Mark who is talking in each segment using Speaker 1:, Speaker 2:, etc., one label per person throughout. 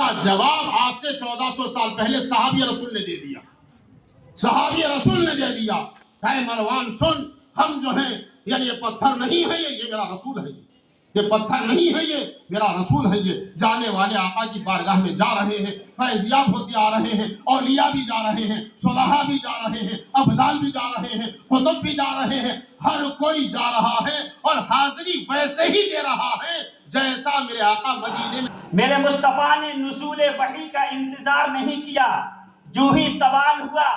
Speaker 1: کا جواب آج سے 1400 سال پہلے صحابی رسول نے دے دیا. صحابی رسول نے دے دیا کہ مروان سن، ہم جو ہیں یعنی یہ پتھر نہیں ہے، یہ میرا رسول ہے. یہ پتھر نہیں ہے، یہ میرا رسول ہے. یہ جانے والے آقا کی بارگاہ میں جا رہے ہیں، فیضیاب ہوتے آ رہے ہیں، اولیاء بھی جا رہے ہیں، صلحاء بھی جا رہے ہیں، ابدال بھی جا رہے ہیں، قطب بھی جا رہے ہیں. ہر کوئی جا رہا ہے اور حاضری ویسے ہی دے رہا ہے جیسا میرے آقا مدینے میں.
Speaker 2: میرے مصطفیٰ نے نزول وحی کا انتظار نہیں کیا. جو ہی سوال ہوا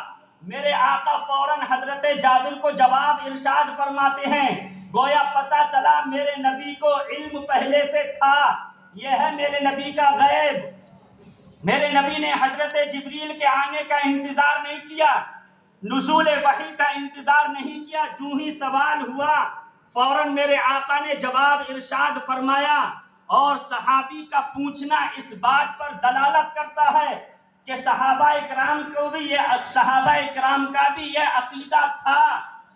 Speaker 2: میرے آقا فوراً حضرت جابر کو جواب ارشاد فرماتے ہیں. گویا پتہ چلا میرے نبی کو علم پہلے سے تھا. یہ ہے میرے نبی کا غیب. میرے نبی نے حضرت جبریل کے آنے کا انتظار نہیں کیا، نزول وحی کا انتظار نہیں کیا. جو ہی سوال ہوا فوراً میرے آقا نے جواب ارشاد فرمایا. اور صحابی کا پوچھنا اس بات پر دلالت کرتا ہے کہ صحابہ کرام کا بھی یہ عقیدہ تھا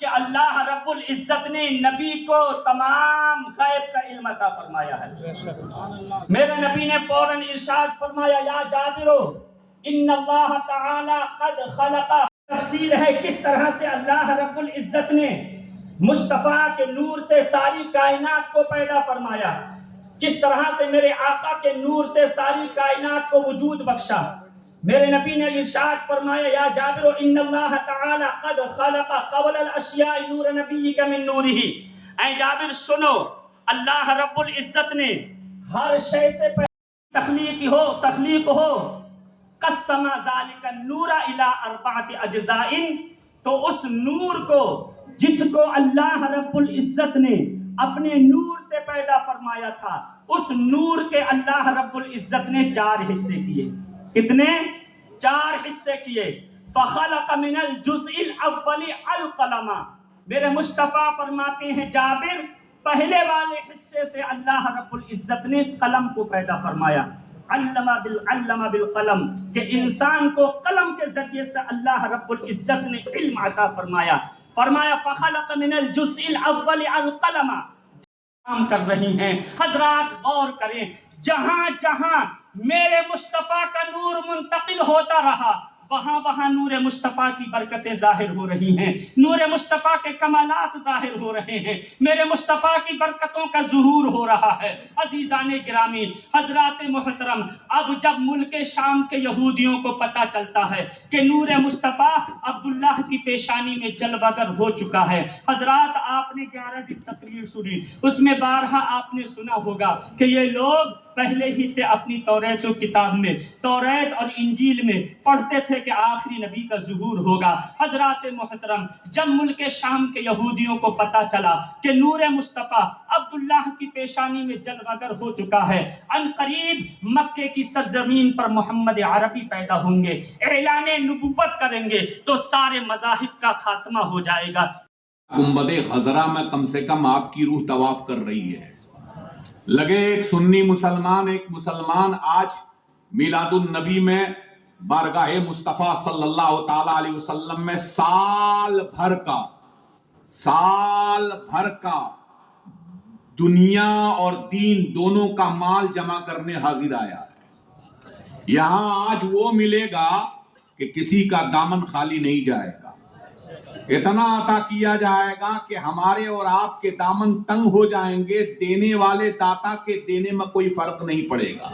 Speaker 2: کہ اللہ رب العزت نے نبی کو تمام غیب کا علم عطا فرمایا ہے. میرے نبی نے فوراً ارشاد فرمایا یا جابرو ان اللہ تعالی قد خلق. تفصیل ہے کس طرح سے اللہ رب العزت نے مصطفیٰ کے نور سے ساری کائنات کو پیدا فرمایا، کس طرح سے میرے آقا کے نور سے ساری کائنات کو وجود بخشا. میرے نبی نے ارشاد فرمایا یا جابر ان اللہ تعالی قد خلق قبل الاشیاء نور نبیک من نورہ. اے جابر سنو، اللہ رب العزت نے ہر شے سے پہلے تخلیق ہو قسم ذالک النور الی اربعۃ اجزاء. تو اس نور کو جس کو اللہ رب العزت نے اپنے نور سے پیدا فرمایا تھا، اس نور کے اللہ رب العزت نے 4 حصے کیے. کتنے؟ 4 حصے کیے. فخلق من الجزء الاول القلم. میرے مصطفیٰ فرماتے ہیں جابر پہلے والے حصے سے اللہ رب العزت نے قلم کو پیدا فرمایا. علم بالقلم، کہ انسان کو قلم کے ذریعے سے اللہ رب العزت نے علم عطا فرمایا. فرمایا فخلق من الجزء الاول القلم. کام کر رہی ہیں حضرات، غور کریں، جہاں جہاں میرے مصطفیٰ کا نور منتقل ہوتا رہا وہاں وہاں نور مصطفیٰ کی برکتیں ظاہر ہو رہی ہیں، نور مصطفیٰ کے کمالات ظاہر ہو رہے ہیں، میرے مصطفیٰ کی برکتوں کا ظہور ہو رہا ہے. عزیزان گرامی، حضرات محترم، اب جب ملک شام کے یہودیوں کو پتہ چلتا ہے کہ نور مصطفیٰ عبداللہ کی پیشانی میں جلوگر ہو چکا ہے. حضرات آپ نے 11 دن تقریر سنی، اس میں بارہا آپ نے سنا ہوگا کہ یہ لوگ پہلے ہی سے اپنی توریت و کتاب میں، توریت اور انجیل میں پڑھتے تھے کہ آخری نبی کا ظہور ہوگا. حضرات محترم، جب ملک شام کے یہودیوں کو پتہ چلا کہ نور مصطفیٰ عبداللہ کی پیشانی میں جلوگر ہو چکا ہے، ان قریب مکے کی سرزمین پر محمد عربی پیدا ہوں گے، اعلان نبوت کریں گے، تو سارے مذاہب کا خاتمہ ہو جائے گا.
Speaker 3: گنبد خضرا میں کم سے کم آپ کی روح طواف کر رہی ہے. لگے ایک سنی مسلمان، ایک مسلمان آج میلاد النبی میں بارگاہ مصطفیٰ صلی اللہ تعالی علیہ وسلم میں سال بھر کا دنیا اور دین دونوں کا مال جمع کرنے حاضر آیا ہے. یہاں آج وہ ملے گا کہ کسی کا دامن خالی نہیں جائے گا. اتنا عطا کیا جائے گا کہ ہمارے اور آپ کے دامن تنگ ہو جائیں گے. دینے والے داتا کے دینے میں کوئی فرق نہیں پڑے گا.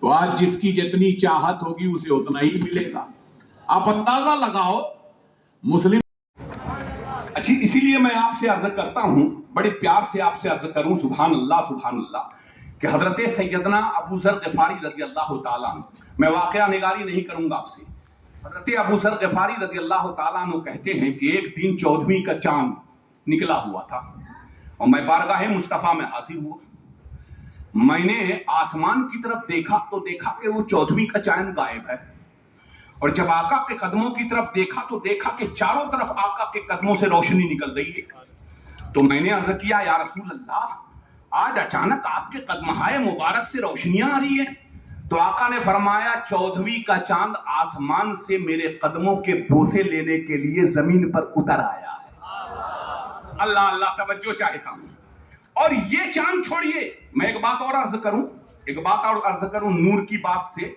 Speaker 3: تو آج جس کی جتنی چاہت ہوگی اسے اتنا ہی ملے گا. آپ اندازہ لگاؤ مسلم. اچھی، اسی لیے میں آپ سے عرض کرتا ہوں، بڑے پیار سے آپ سے عرض کروں، سبحان اللہ، کہ حضرت سیدنا ابو ذر غفاری رضی اللہ تعالیٰ عنہ، میں واقعہ نگاری نہیں کروں گا آپ سے. حضرت ابو ذر غفاری رضی اللہ تعالیٰ عنہ کہتے ہیں کہ ایک دن 14ویں کا چاند نکلا ہوا تھا اور میں بارگاہ مصطفیٰ میں حاضر ہوا. میں نے آسمان کی طرف دیکھا تو دیکھا کہ وہ 14ویں کا چاند غائب ہے، اور جب آقا کے قدموں کی طرف دیکھا تو دیکھا کہ چاروں طرف آقا کے قدموں سے روشنی نکل رہی ہے. تو میں نے عرض کیا یا رسول اللہ، آج اچانک آپ کے قدمہائے مبارک سے روشنیاں آ رہی ہیں. تو آقا نے فرمایا 14ویں کا چاند آسمان سے میرے قدموں کے بوسے لینے کے لیے زمین پر اتر آیا ہے. اللہ توجہ چاہتا ہوں. اور یہ چاند چھوڑیے، میں ایک بات اور عرض کروں،
Speaker 4: ایک بات اور عرض کروں نور کی بات سے